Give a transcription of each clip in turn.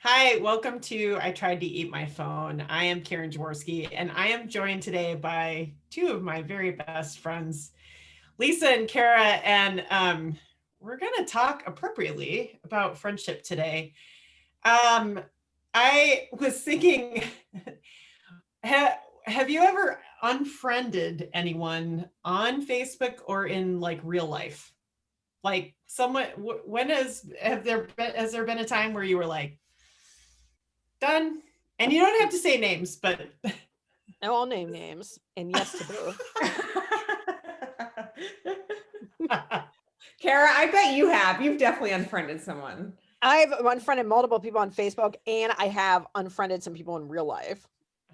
Hi, welcome to I Tried to Eat My Phone. I am Karen Jaworski, and I am joined today by two of my very best friends, Lisa and Kara, and we're going to talk appropriately about friendship today. Um, I was thinking, have you ever unfriended anyone on Facebook or in like real life? Like someone, when has there been a time where you were like, done? And you don't have to say names, but I'll name names, and yes to both. Kara, I bet you have. You've definitely unfriended someone. I've unfriended multiple people on Facebook, and I have unfriended some people in real life.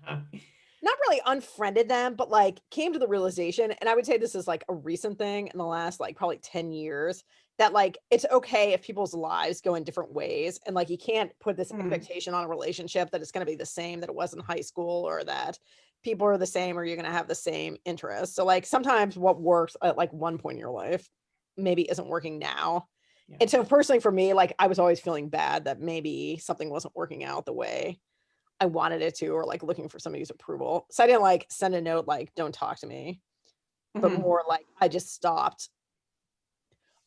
Not really unfriended them, but like came to the realization, and I would say this is like a recent thing in the last like probably 10 years, that like it's okay if people's lives go in different ways. And like you can't put this expectation on a relationship that it's going to be the same that it was in high school, or that people are the same, or you're going to have the same interests. So like sometimes what works at like one point in your life maybe isn't working now. Yeah. And so personally for me, like I was always feeling bad that maybe something wasn't working out the way I wanted it to, or like looking for somebody's approval. So I didn't like send a note like, don't talk to me, but more like I just stopped.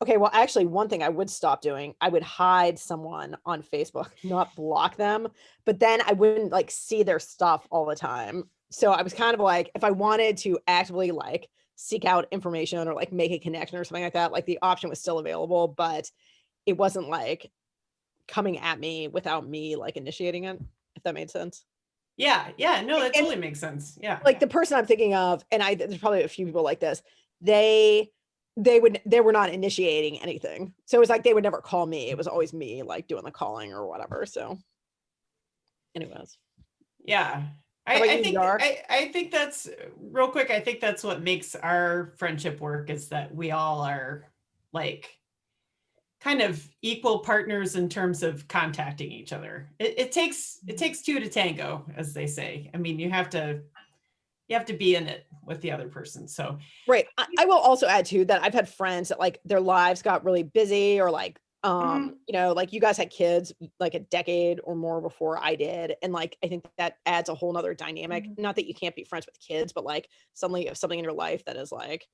Okay, well, actually, one thing I would stop doing, I would hide someone on Facebook, not block them, but then I wouldn't like see their stuff all the time. So I was kind of like, if I wanted to actively like seek out information or like make a connection or something like that, like the option was still available, but it wasn't like coming at me without me like initiating it, if that made sense. Yeah, yeah, no, that And totally makes sense. Yeah. like the person I'm thinking of, and there's probably a few people like this, they they were not initiating anything. So it was like they would never call me. It was always me like doing the calling or whatever. So anyways. Yeah. How I, about I you, think Yar? I think that's real quick. I think that's what makes our friendship work is that we all are like kind of equal partners in terms of contacting each other. It takes two to tango, as they say. I mean, you have to be in it with the other person. So Right. I will also add too that I've had friends that like their lives got really busy, or like you know, like you guys had kids like a decade or more before I did. And like I think that adds a whole nother dynamic. Not that you can't be friends with kids, but like suddenly you have something in your life that is like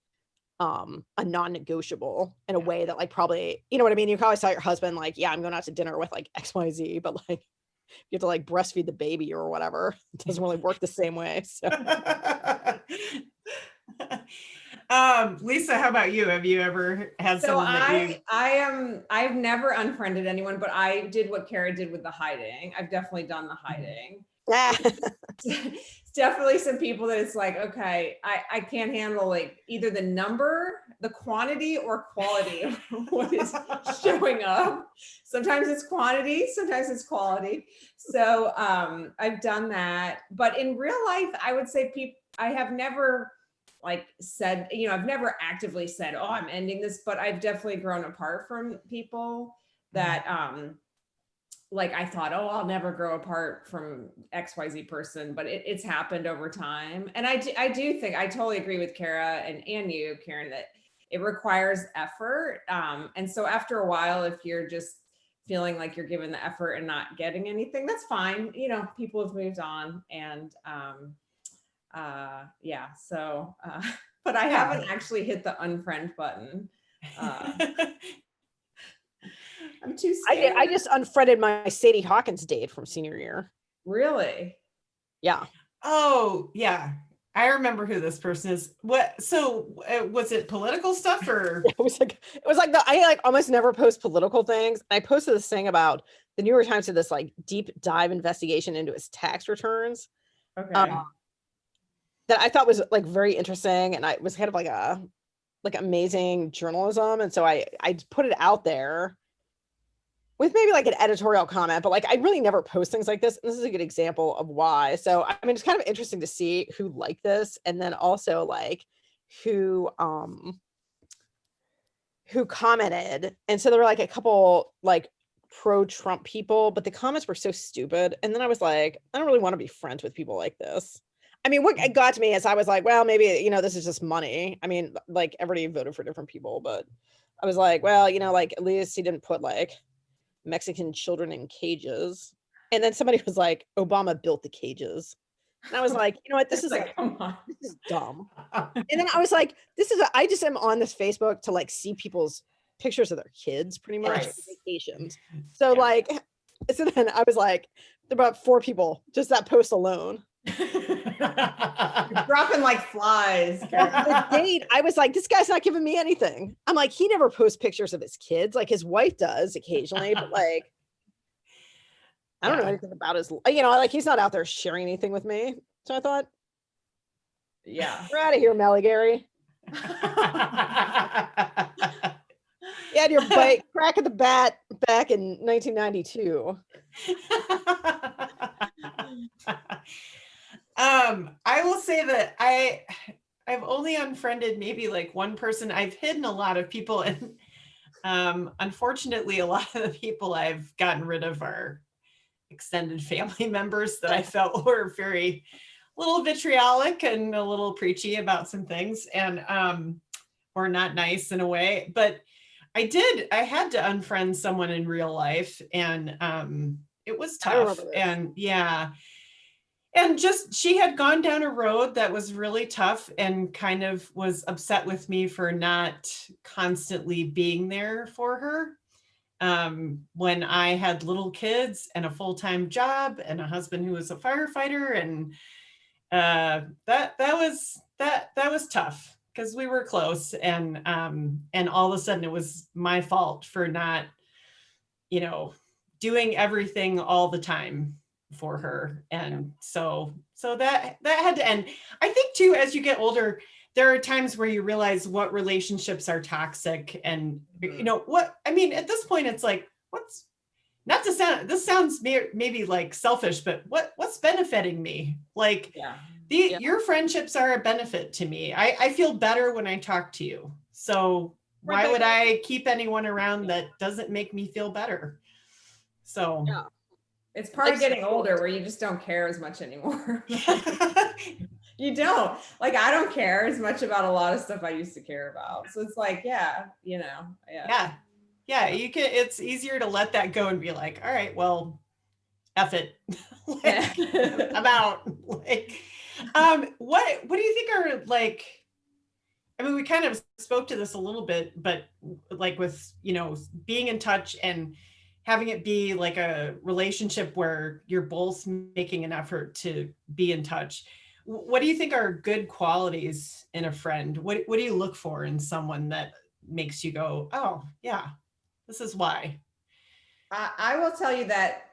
a non-negotiable in a yeah. way that like probably, you know what I mean? You can always tell your husband like, yeah, I'm going out to dinner with like XYZ, but like you have to like breastfeed the baby or whatever. It doesn't really work the same way. So Lisa, how about you? Have you ever had So someone that you I've never unfriended anyone, but I did what Kara did with the hiding. I've definitely done the hiding. yeah. It's definitely some people that it's like, okay, I can't handle like either the number, the quantity, or quality of what is showing up. Sometimes it's quantity, sometimes it's quality. So I've done that. But in real life, I would say I have never like said, I've never actively said, oh, I'm ending this, but I've definitely grown apart from people that like I thought, oh, I'll never grow apart from XYZ person, but it's happened over time. And I do think I totally agree with Kara and you, Karen, that it requires effort. And so after a while, if you're just feeling like you're giving the effort and not getting anything, that's fine. People have moved on, and yeah. So but I yeah. haven't actually hit the unfriend button. Uh I'm too scared. I just unfriended my Sadie Hawkins date from senior year. Really? Yeah. Oh, yeah. I remember who this person is. What? So, was it political stuff or? It was like I like almost never post political things. I posted this thing about the New York Times did this like deep dive investigation into his tax returns Okay. that I thought was like very interesting, and I was kind of like amazing journalism, and so I put it out there with maybe like an editorial comment, but like I really never post things like this. And this is a good example of why. So I mean, it's kind of interesting to see who liked this, and then also like who who commented. And so there were like a couple like pro-Trump people, but the comments were so stupid. And then I was like, I don't really want to be friends with people like this. I mean, what it got to me is I was like, well, maybe, this is just money. I mean, like everybody voted for different people, but I was like, well, like at least he didn't put like Mexican children in cages. And then somebody was like, Obama built the cages. And I was like, you know what? This It's is like, come on. this is dumb. And then I was like, I just am on this Facebook to like see people's pictures of their kids pretty much Right. for vacations. So Yeah. like, so then I was like, there were about 4 people, just that post alone. You're dropping like flies. The date, I was like, this guy's not giving me anything. I'm like, he never posts pictures of his kids. Like his wife does occasionally, but like, I don't know Yeah. anything about his, like he's not out there sharing anything with me. So I thought, Yeah. we're out of here, Melly Gary. You had your bite crack at the bat back in 1992. I will say that I've only unfriended maybe like one person. I've hidden a lot of people, and unfortunately, a lot of the people I've gotten rid of are extended family members that I felt were very little vitriolic and a little preachy about some things, and or not nice in a way. But I had to unfriend someone in real life, and it was I remember tough. this. And yeah. And just she had gone down a road that was really tough and kind of was upset with me for not constantly being there for her. When I had little kids and a full-time job and a husband who was a firefighter, and that was tough because we were close, and all of a sudden it was my fault for not, doing everything all the time for her. And so that had to end. I think too, as you get older, there are times where you realize what relationships are toxic, and what I mean at this point, it's like, what's not to sound, this sounds maybe like selfish, but what's benefiting me? Like your friendships are a benefit to me. I feel better when I talk to you. So why would I keep anyone around that doesn't make me feel better? So Yeah. It's part of getting older where you just don't care as much anymore. You don't. Like, I don't care as much about a lot of stuff I used to care about. So it's like, yeah. You can, it's easier to let that go and be like, all right, well, F it. Like, I'm out. Like, what do you think are like, I mean, we kind of spoke to this a little bit, but like with, being in touch and having it be like a relationship where you're both making an effort to be in touch. What do you think are good qualities in a friend? What do you look for in someone that makes you go, oh yeah, this is why? I will tell you that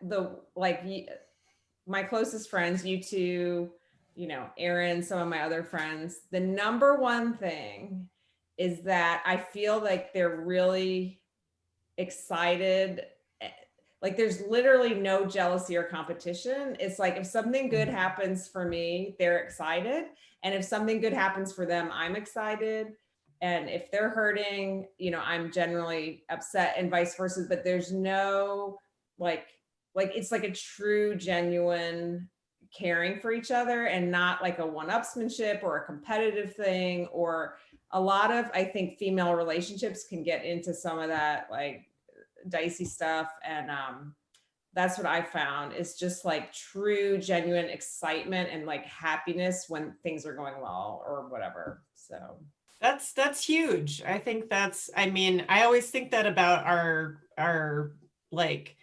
my closest friends, you two, Erin, some of my other friends, the number one thing is that I feel like they're really excited. Like there's literally no jealousy or competition. It's like if something good happens for me, they're excited. And if something good happens for them, I'm excited. And if they're hurting, I'm generally upset, and vice versa. But there's no like it's like a true, genuine caring for each other, and not like a one-upsmanship or a competitive thing. Or a lot of, I think, female relationships can get into some of that like dicey stuff, and that's what I found is just like true, genuine excitement and like happiness when things are going well or whatever. So that's huge. I think I always think that about our like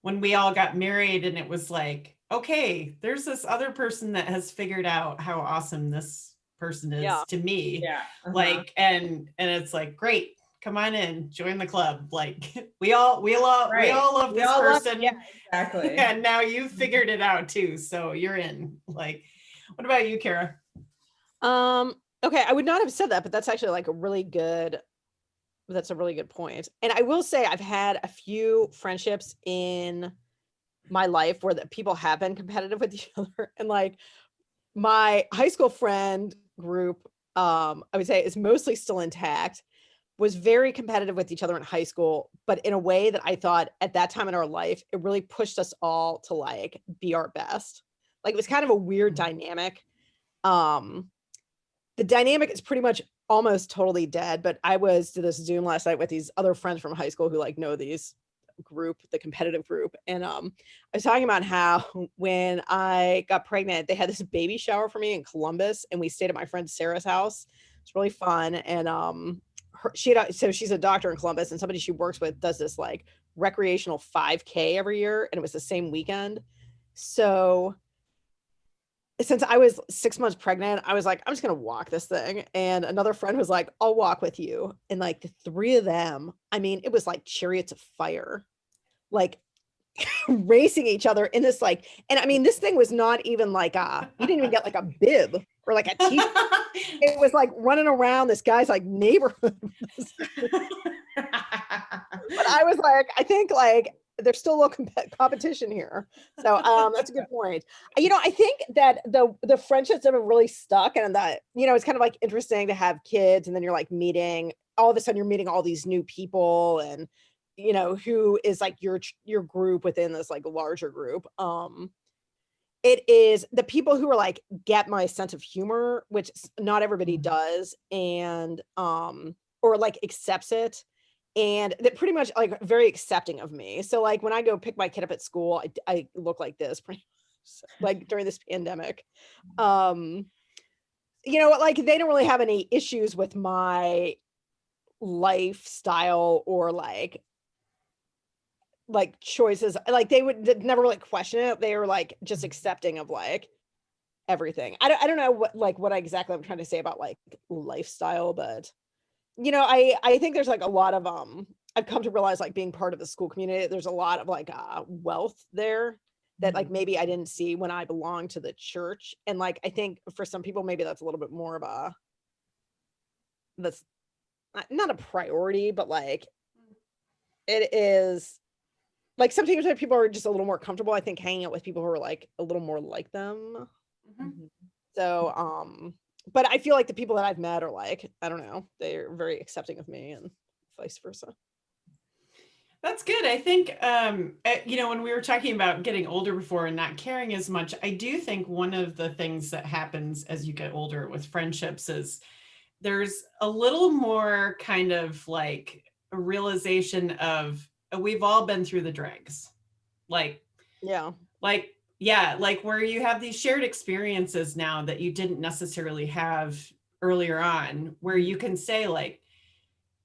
when we all got married, and it was like, okay, there's this other person that has figured out how awesome this person is to me. Yeah. Like, and it's like, great, come on in, join the club. Like we all love this person. Yeah, exactly. And now you've figured it out too. So you're in. Like, what about you, Kara? Okay, I would not have said that, but that's actually like that's a really good point. And I will say I've had a few friendships in my life where the people have been competitive with each other. And like my high school friend group, I would say is mostly still intact, was very competitive with each other in high school, but in a way that I thought at that time in our life, it really pushed us all to like be our best. Like it was kind of a weird dynamic. The dynamic is pretty much almost totally dead, but I did this Zoom last night with these other friends from high school who like know these group, the competitive group, and I was talking about how when I got pregnant, they had this baby shower for me in Columbus, and we stayed at my friend Sarah's house. It's really fun, and so she's a doctor in Columbus, and somebody she works with does this like recreational 5K every year, and it was the same weekend. So since I was 6 months pregnant, I was like, I'm just gonna walk this thing. And another friend was like, I'll walk with you. And like the three of them, I mean, it was like chariots of fire, like racing each other in this like, and I mean, this thing was not even like we didn't even get like a bib or like a t-shirt. It was like running around this guy's like neighborhood. But I was like, I think like there's still a little competition here. So that's a good point. I think that the friendships that have really stuck, and that, it's kind of like interesting to have kids, and then you're like meeting, all of a sudden you're meeting all these new people, and who is like your group within this like larger group. It is the people who are like get my sense of humor, which not everybody does, and or like accepts it, and that pretty much like very accepting of me. So like when I go pick my kid up at school, I look like this pretty much, like during this pandemic. Like they don't really have any issues with my lifestyle or like choices. Like they would never really question it. They were like just accepting of like everything. I don't know what exactly I'm trying to say about like lifestyle, but I think there's like a lot of I've come to realize, like being part of the school community, there's a lot of like wealth there that like maybe I didn't see when I belonged to the church. And like I think for some people maybe that's a little bit more of that's not a priority, but like it is like sometimes people are just a little more comfortable, I think, hanging out with people who are like a little more like them. So but I feel like the people that I've met are like, I don't know, they're very accepting of me and vice versa. That's good. I think, when we were talking about getting older before and not caring as much, I do think one of the things that happens as you get older with friendships is there's a little more kind of like a realization of we've all been through the dregs. Like where you have these shared experiences now that you didn't necessarily have earlier on, where you can say like,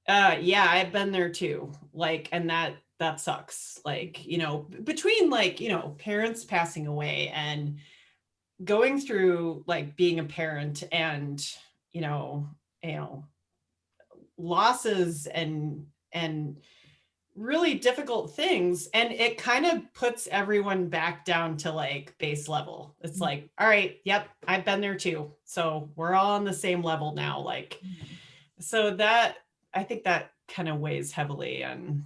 yeah, I've been there too. Like, and that sucks. Like, between like, parents passing away and going through like being a parent and, losses and really difficult things. And it kind of puts everyone back down to like base level. It's like, all right, yep, I've been there too. So we're all on the same level now. Like, so that, I think that kind of weighs heavily on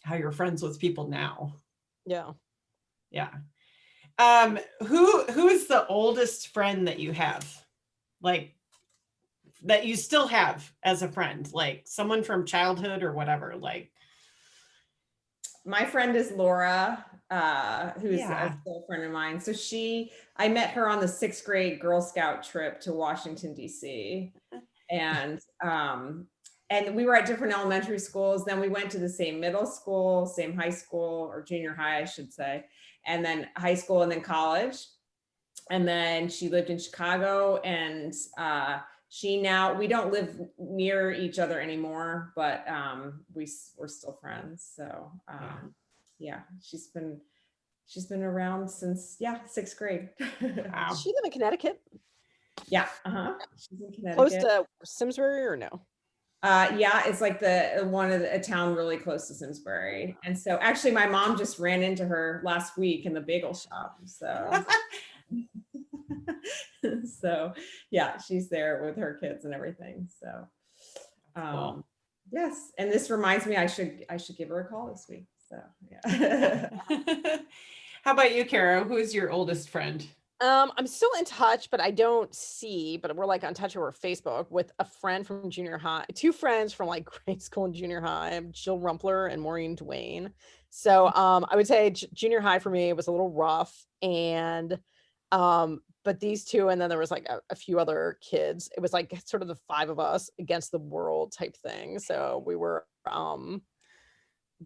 how you're friends with people now. Yeah. Who is the oldest friend that you have? Like that you still have as a friend, like someone from childhood or whatever, like. My friend is Laura, who's a still friend of mine. So I met her on the 6th grade Girl Scout trip to Washington, DC. And we were at different elementary schools. Then we went to the same middle school, same high school, or junior high, I should say. And then high school and then college. And then she lived in Chicago, and we don't live near each other anymore, but we're still friends. So she's been around since 6th grade. Wow. She live in Connecticut? Yeah. She's in Connecticut. Close to Simsbury or no? It's like a town really close to Simsbury. And so actually my mom just ran into her last week in the bagel shop. So so yeah, she's there with her kids and everything. So Cool. yes. And this reminds me I should give her a call this week. So yeah. How about you, Kara? Who's your oldest friend? I'm still in touch, but we're like on touch over Facebook with a friend from junior high, two friends from like grade school and junior high, Jill Rumpler and Maureen Duane. So I would say junior high for me was a little rough, and but these two, and then there was like a few other kids. It was like sort of the five of us against the world type thing. So we were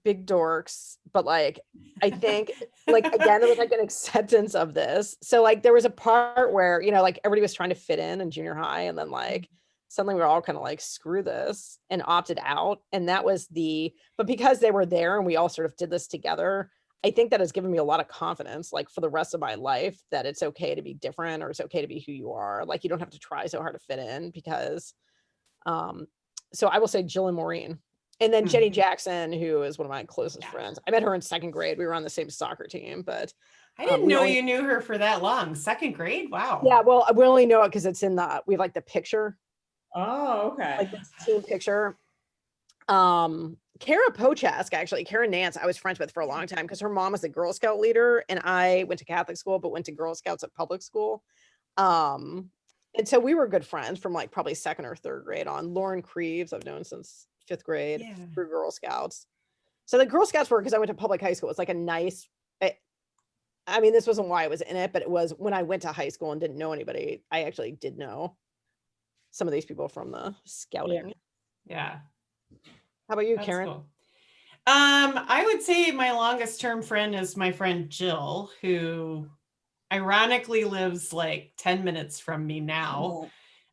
big dorks, but like I think like again it was like an acceptance of this. So like there was a part where, you know, like everybody was trying to fit in junior high, and then like suddenly we are all kind of like screw this and opted out. And that was but because they were there and we all sort of did this together, I think that has given me a lot of confidence, like for the rest of my life, that it's okay to be different, or it's okay to be who you are. Like you don't have to try so hard to fit in, because so I will say Jill and Maureen. And then Jenny Jackson, who is one of my closest friends. I met her in second grade. We were on the same soccer team, but I didn't we know only- you knew her for that long. Second grade? Wow. Yeah, well, we only know it because it's in we have like the picture, Oh, okay. like this team picture. Kara Pochask, actually, Kara Nance, I was friends with for a long time because her mom was the Girl Scout leader, and I went to Catholic school, but went to Girl Scouts at public school. And so we were good friends from like probably second or third grade on. Lauren Creeves, I've known since fifth grade through Girl Scouts. So the Girl Scouts were, because I went to public high school, it's like a nice, I mean, this wasn't why I was in it, but it was when I went to high school and didn't know anybody, I actually did know some of these people from the scouting. Yeah. How about you, That's Karen? cool. I would say my longest term friend is my friend Jill, who ironically lives like 10 minutes from me now.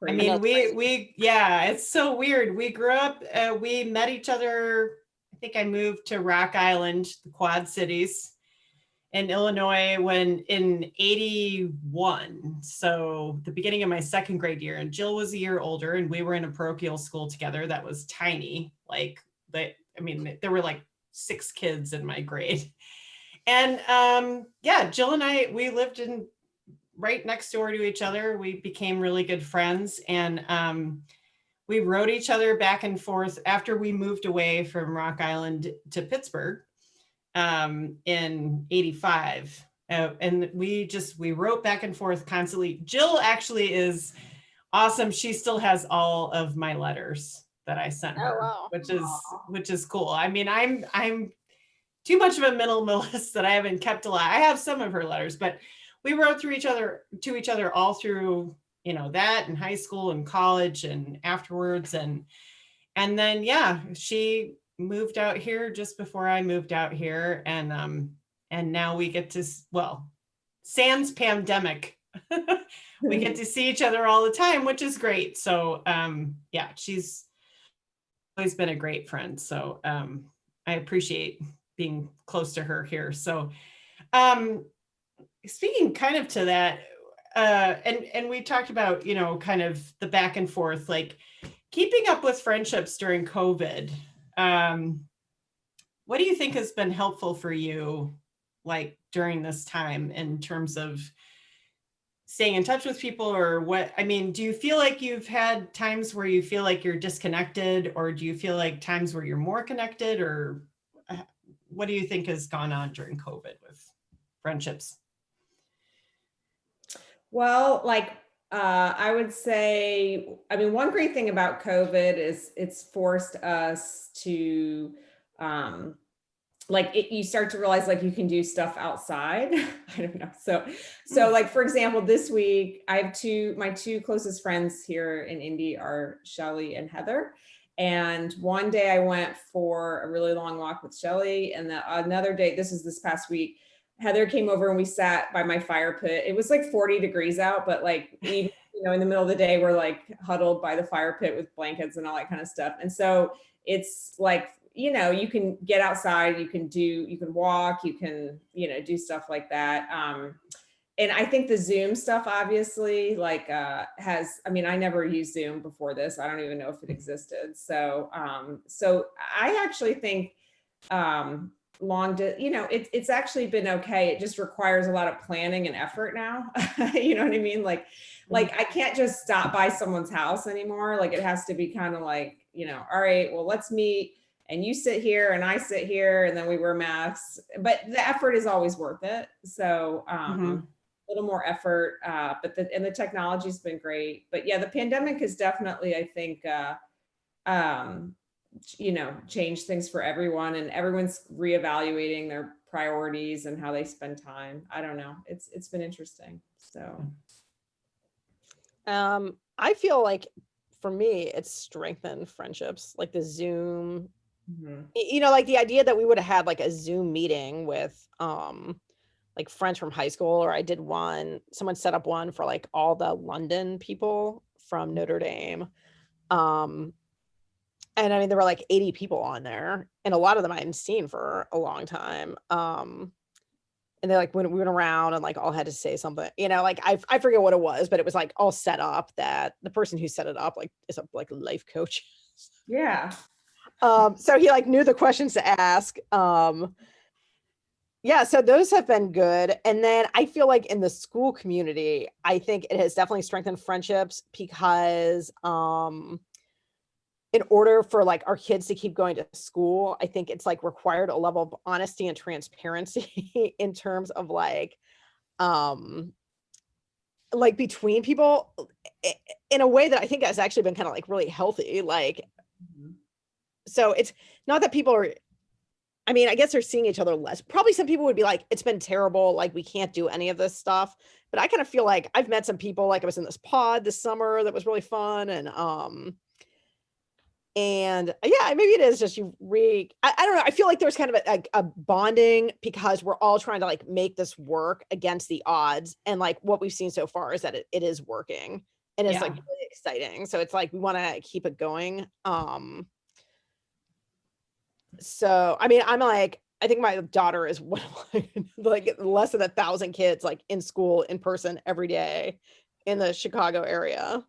I mean, it's so weird. We grew up, we met each other. I think I moved to Rock Island, the Quad Cities in Illinois in 81. So the beginning of my second grade year, and Jill was a year older, and we were in a parochial school together that was tiny. Like there were like 6 kids in my grade. And Jill and I, we lived right next door to each other. We became really good friends, and we wrote each other back and forth after we moved away from Rock Island to Pittsburgh in 85. And we wrote back and forth constantly. Jill actually is awesome. She still has all of my letters that I sent her, which is cool. I mean, I'm too much of a minimalist that I haven't kept a lot. I have some of her letters, but we wrote to each other all through, that in high school and college and afterwards. And then, she moved out here just before I moved out here. And now we get to, sans pandemic, we get to see each other all the time, which is great. So she's always been a great friend. So I appreciate being close to her here. So speaking kind of to that, and we talked about, kind of the back and forth, like keeping up with friendships during COVID. What do you think has been helpful for you, like during this time, in terms of staying in touch with people? Or what, I mean, do you feel like you've had times where you feel like you're disconnected, or do you feel like times where you're more connected, or what do you think has gone on during COVID with friendships? Well, I would say, I mean, one great thing about COVID is it's forced us to, you start to realize like you can do stuff outside. I don't know. So like, for example, this week I have my two closest friends here in Indy are Shelly and Heather. And one day I went for a really long walk with Shelly, and another day, this past week, Heather came over and we sat by my fire pit. It was like 40 degrees out, but like, even, in the middle of the day, we're like huddled by the fire pit with blankets and all that kind of stuff. And so it's like, you can get outside, you can walk, you can, do stuff like that. And I think the Zoom stuff obviously I never used Zoom before this. I don't even know if it existed. So I actually think, it's actually been okay. It just requires a lot of planning and effort now. You know what I mean? Like I can't just stop by someone's house anymore. Like it has to be kind of like, all right, well, let's meet and you sit here and I sit here and then we wear masks, but the effort is always worth it. So, a little more effort, but the technology's been great. But yeah, the pandemic has definitely, I think, changed things for everyone, and everyone's reevaluating their priorities and how they spend time. I don't know. It's been interesting. So, I feel like for me, it's strengthened friendships, like the Zoom Mhm. You know, like the idea that we would have had like a Zoom meeting with like friends from high school, or I did one, someone set up one for like all the London people from Notre Dame. Um and I mean there were like 80 people on there, and a lot of them I hadn't seen for a long time. And they like when we went around and like all had to say something, you know, like I forget what it was, but it was like all set up that the person who set it up like is a like life coach. Yeah. So he like knew the questions to ask. Yeah, so those have been good. And then I feel like in the school community, I think it has definitely strengthened friendships because in order for like our kids to keep going to school, I think it's like required a level of honesty and transparency in terms of um like between people in a way that I think has actually been kind of like really healthy. Like, Mhm. so it's not that people are, I mean, I guess they're seeing each other less. Probably some people would be like, it's been terrible. Like, we can't do any of this stuff. But I kind of feel like I've met some people, like I was in this pod this summer that was really fun. And yeah, maybe it is just I don't know. I feel like there's kind of a bonding because we're all trying to like make this work against the odds. And like what we've seen so far is that it is working and it's like Yeah. really exciting. So it's like we want to keep it going. So I mean, I'm like, I think my daughter is one of like less than 1,000 kids like in school in person every day in the Chicago area.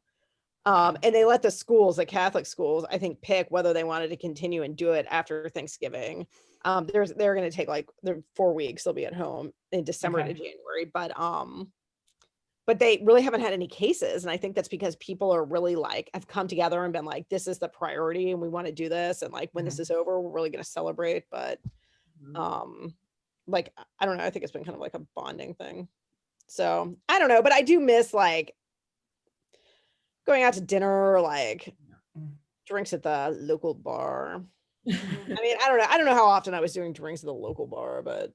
And they let the schools, the Catholic schools, I think, pick whether they wanted to continue and do it after Thanksgiving. They're going to take like their 4 weeks. They'll be at home in December to Okay. January, but they really haven't had any cases, and I think that's because people are really like have come together and been like, this is the priority, and we want to do this, and like when this is over, we're really going to celebrate. But Mhm. like I don't know, I think it's been kind of like a bonding thing. So I don't know, but I do miss like going out to dinner or like drinks at the local bar. I mean, I don't know how often I was doing drinks at the local bar, but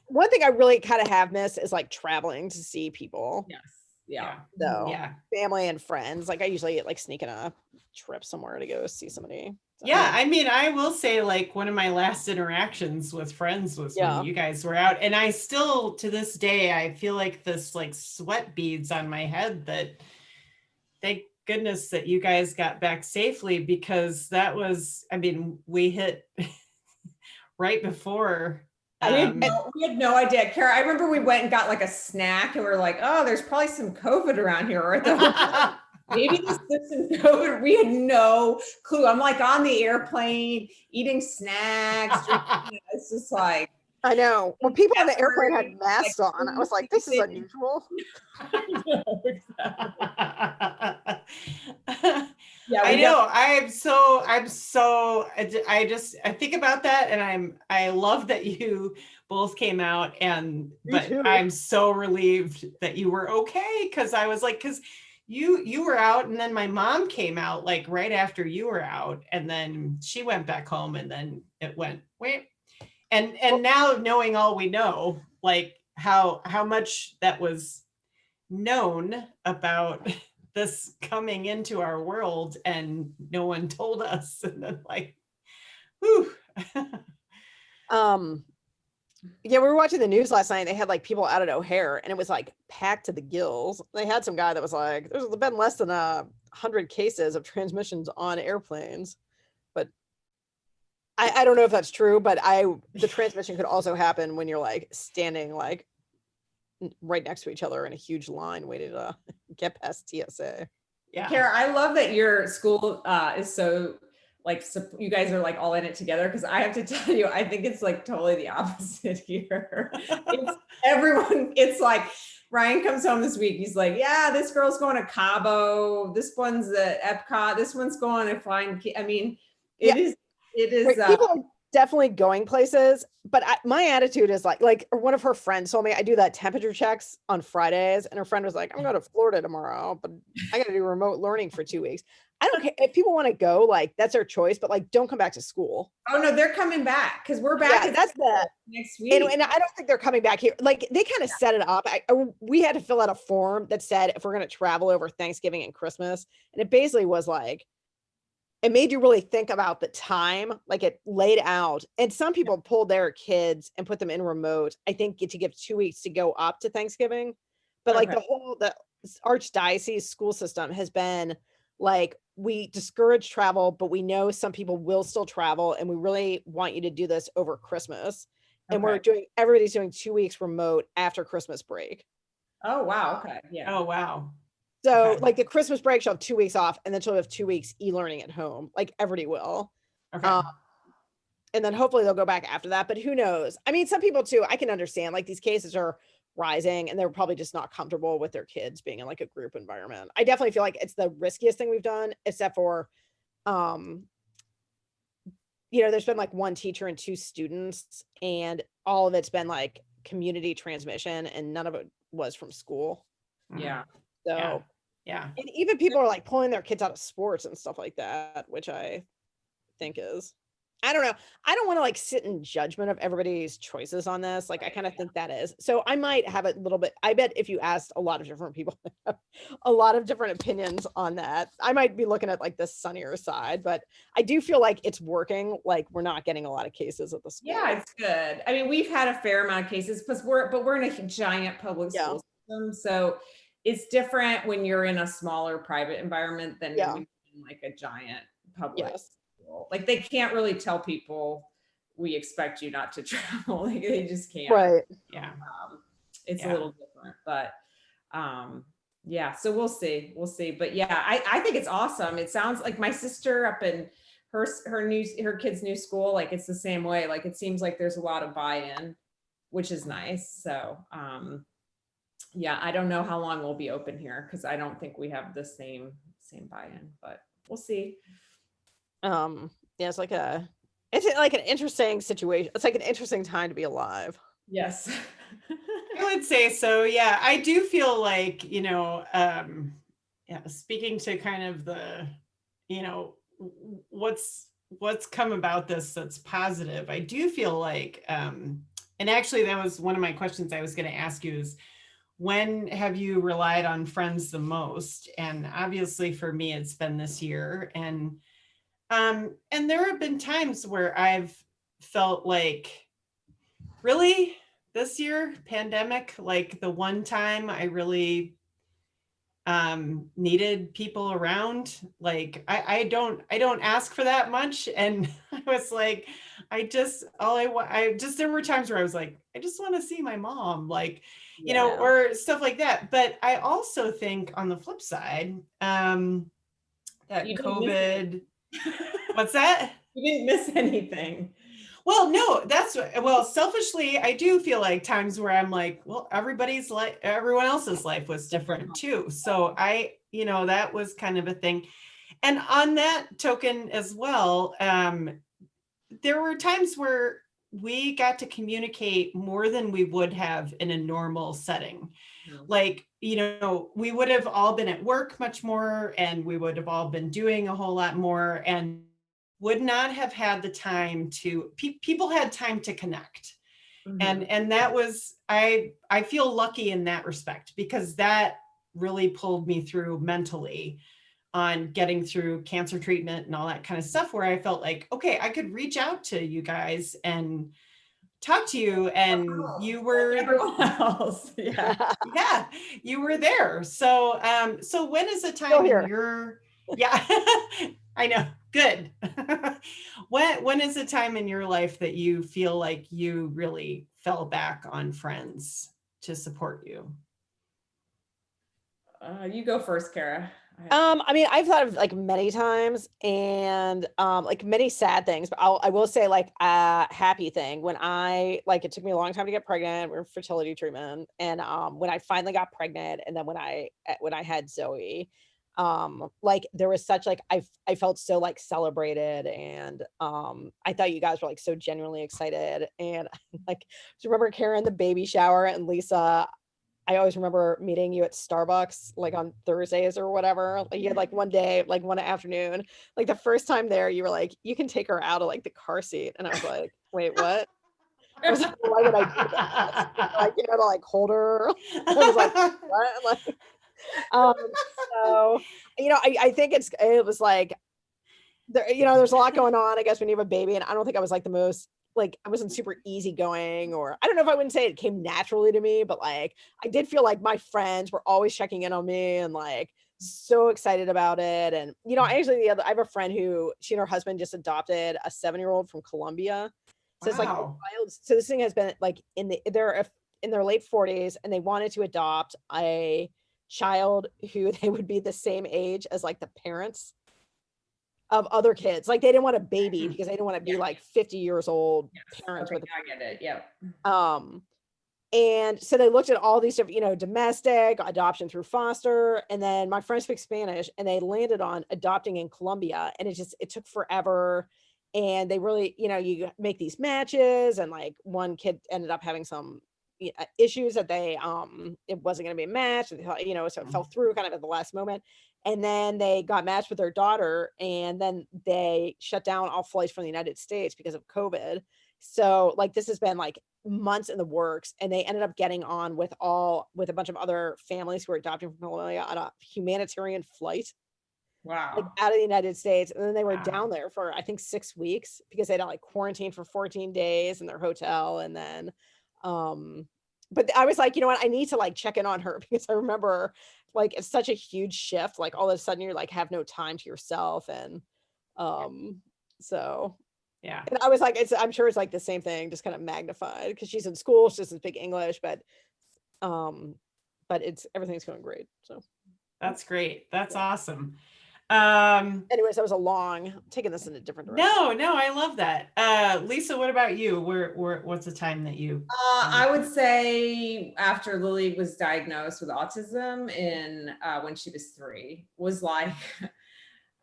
one thing I really kind of have missed is like traveling to see people. Yes. Yeah. So Yeah. family and friends, like I usually like sneak in a trip somewhere to go see somebody. So, Yeah, I mean, I will say like one of my last interactions with friends was when yeah. you guys were out, and I still to this day I feel like this like sweat beads on my head that thank goodness that you guys got back safely, because that was, I mean, we hit right before We had no idea. Kara, I remember we went and got like a snack and we're like, oh, there's probably some COVID around here or at the hotel. Maybe there's some COVID. We had no clue. I'm like on the airplane eating snacks, drinking. It's just like I know when people on the airplane had February, masks like, on, I was like, this is unusual. Yeah, I we got know. I think about that and I love that you both came out, and Me but too. I'm so relieved that you were okay, because I was like, because you were out and then my mom came out like right after you were out, and then she went back home, and then it went wait. And now knowing all we know, like how much that was known about this coming into our world and no one told us, and then like whew. Um, yeah, we were watching the news last night. They had like people out at O'Hare, and it was like packed to the gills. They had some guy that was like, "There's been less than 100 cases of transmissions on airplanes," but I don't know if that's true. But the transmission could also happen when you're like standing like right next to each other in a huge line waiting to get past TSA. Yeah. Kara, I love that your school is so like you guys are like all in it together, because I have to tell you, I think it's like totally the opposite here. It's everyone, it's like Ryan comes home this week, he's like, yeah, this girl's going to Cabo, this one's at Epcot, this one's going to find, I mean, Yeah. it is Right, people are definitely going places, but my attitude is like one of her friends told me I do that temperature checks on Fridays, and her friend was like, I'm going to Florida tomorrow, but I got to do remote learning for 2 weeks. I don't care if people want to go, like that's their choice, but like don't come back to school. Oh no, they're coming back because we're back. Yeah, that's the next week. And I don't think they're coming back here. Like they kind of set it up. We had to fill out a form that said if we're going to travel over Thanksgiving and Christmas, and it basically was like, it made you really think about the time, like it laid out. And some people pulled their kids and put them in remote, I think to give 2 weeks to go up to Thanksgiving. But like Okay. the archdiocese school system has been like, we discourage travel, but we know some people will still travel, and we really want you to do this over Christmas. And everybody's doing 2 weeks remote after Christmas break. Oh, wow. Okay. Yeah. Oh, wow. So Okay. like the Christmas break, she'll have 2 weeks off, and then she'll have 2 weeks e-learning at home. Like everybody will. Okay. And then hopefully they'll go back after that. But who knows? I mean, some people too, I can understand, like these cases are rising and they're probably just not comfortable with their kids being in like a group environment. I definitely feel like it's the riskiest thing we've done, except for there's been like one teacher and 2 students, and all of it's been like community transmission, and none of it was from school. Yeah. So Yeah. Yeah. and even people are like pulling their kids out of sports and stuff like that, which I think is, I don't know. I don't want to like sit in judgment of everybody's choices on this. Like I kind of think that is. So I might have a little bit, I bet if you asked a lot of different people, a lot of different opinions on that, I might be looking at like the sunnier side, but I do feel like it's working. Like we're not getting a lot of cases at the school. Yeah, it's good. I mean, we've had a fair amount of cases, but we're in a giant public school system. So it's different when you're in a smaller private environment than when you're in like a giant public school. Like they can't really tell people we expect you not to travel. Like they just can't. Right. Yeah. It's a little different, but yeah, so we'll see. But yeah, I think it's awesome. It sounds like my sister up in her kid's new school, like it's the same way. Like it seems like there's a lot of buy-in, which is nice. So yeah, I don't know how long we'll be open here because I don't think we have the same buy-in, but we'll see. Yeah, it's like an interesting situation. It's like an interesting time to be alive. Yes. I would say so. Yeah. I do feel like, speaking to kind of the, what's come about this that's positive. I do feel like, and actually that was one of my questions I was going to ask you is, when have you relied on friends the most? And obviously for me, it's been this year. And there have been times where I've felt like, really, this year, pandemic, like the one time I really needed people around. Like I don't ask for that much. And I was like, there were times where I was like, I just want to see my mom, like, or stuff like that. But I also think on the flip side, that COVID, what's that? You didn't miss anything. Well, no, selfishly, I do feel like times where I'm like, well, everyone else's life was different too. So that was kind of a thing. And on that token as well, there were times where we got to communicate more than we would have in a normal setting. Like, we would have all been at work much more, and we would have all been doing a whole lot more, and would not have had the time people had time to connect. Mm-hmm. And that was, I feel lucky in that respect, because that really pulled me through mentally on getting through cancer treatment and all that kind of stuff, where I felt like, okay, I could reach out to you guys and talk to you, and you were everyone else. Yeah, you were there. So when is the time in your I know. Good. When is the time in your life that you feel like you really fell back on friends to support you? You go first, Kara. I mean, I've thought of like many times, and like many sad things, but I will say like a happy thing. When it took me a long time to get pregnant, we're in fertility treatment, and when I finally got pregnant, and then when I had Zoe, like there was such like I felt so like celebrated, and I thought you guys were like so genuinely excited, and like do you remember Karen, the baby shower, and Lisa, I always remember meeting you at Starbucks like on Thursdays or whatever. Like you had like one day, like one afternoon, like the first time there, you were like, you can take her out of like the car seat, and I was like, wait, what? I was like, why would I do that? Like, to like hold her. I was like, what? Like, so I think it was like there, there's a lot going on, I guess, when you have a baby. And I don't think I was like the most, like, I wasn't super easygoing, or I don't know if I wouldn't say it came naturally to me, but like, I did feel like my friends were always checking in on me and like so excited about it. And, I actually, I have a friend who, she and her husband just adopted a 7-year-old from Colombia. So it's like a Wow. wild, so this thing has been like they're in their late 40s, and they wanted to adopt a child who they would be the same age as like the parents of other kids. Like they didn't want a baby because they didn't want to be Yeah. like 50 years old Yes. parents Okay, with I get it. Yep. and so they looked at all these different, domestic adoption through foster, and then my friends speak Spanish, and they landed on adopting in Colombia, and it took forever. And they really, you make these matches, and like one kid ended up having some issues that it wasn't going to be a match, and they thought, so it fell through kind of at the last moment. And then they got matched with their daughter, and then they shut down all flights from the United States because of COVID. So like this has been like months in the works, and they ended up getting on with a bunch of other families who were adopting from Colombia on a humanitarian flight, like Wow. out of the United States. And then they were Wow. down there for I think 6 weeks because they had to like quarantine for 14 days in their hotel. And then but I was like, you know what, I need to like check in on her because I remember like it's such a huge shift, like all of a sudden you're like have no time to yourself. And so Yeah. and I was like, I'm sure it's like the same thing, just kind of magnified because she's in school, she doesn't speak English, but everything's going great. So That's great. That's awesome. anyways, that was taking this in a different direction. No, I love that. Lisa, what about you? What's the time that you? I would say after Lily was diagnosed with autism when she was 3, was like,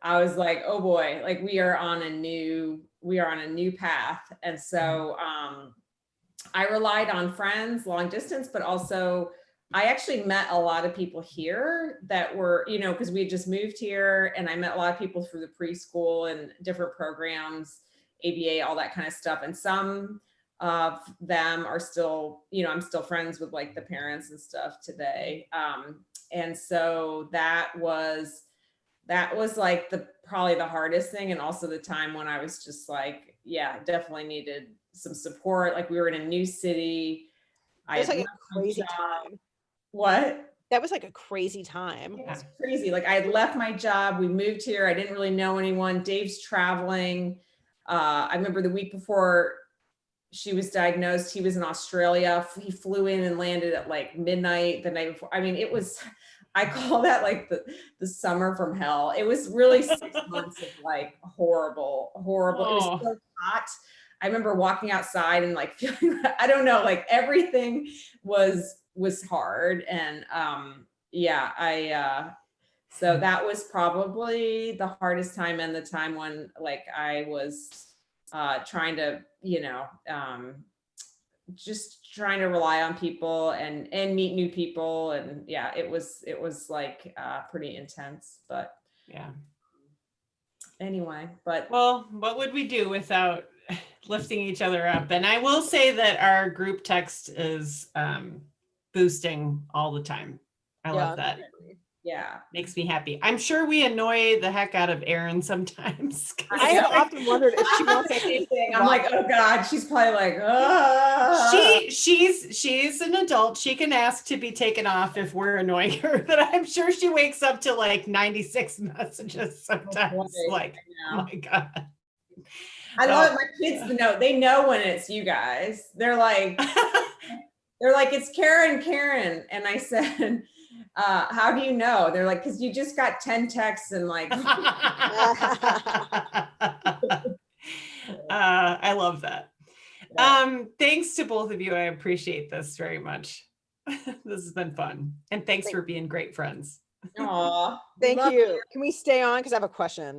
I was like, oh boy, like we are on a new path. And so I relied on friends long distance, but also I actually met a lot of people here that were, because we had just moved here, and I met a lot of people through the preschool and different programs, ABA, all that kind of stuff. And some of them are still, I'm still friends with like the parents and stuff today. And so that was like probably the hardest thing. And also the time when I was just like, yeah, definitely needed some support. Like we were in a new city. It was had like a left my crazy job. time. What? That was like a crazy time. It was crazy. Like I had left my job. We moved here. I didn't really know anyone. Dave's traveling. I remember the week before she was diagnosed, he was in Australia. He flew in and landed at like midnight the night before. I mean, I call that like the summer from hell. It was really 6 months of like horrible. It was so hot. I remember walking outside and like feeling, I don't know, like everything was hard. And so that was probably the hardest time, and the time when like I was trying to, just trying to rely on people and meet new people. And yeah, it was like pretty intense, but Yeah. anyway, but Well, what would we do without lifting each other up? And I will say that our group text is boosting all the time. I love that. yeah, Makes me happy. I'm sure we annoy the heck out of Erin sometimes. I have often wondered if she wants same thing. I'm like, oh God, she's probably like, oh. She's an adult. She can ask to be taken off if we're annoying her, but I'm sure she wakes up to like 96 messages sometimes. Like, oh my God. I love it. My kids know, they know when it's you guys. They're like, it's Karen. And I said, how do you know? They're like, because you just got 10 texts and like. I love that. Thanks to both of you. I appreciate this very much. This has been fun. And thanks for being great friends. Aw, Thank you. Can we stay on? Because I have a question.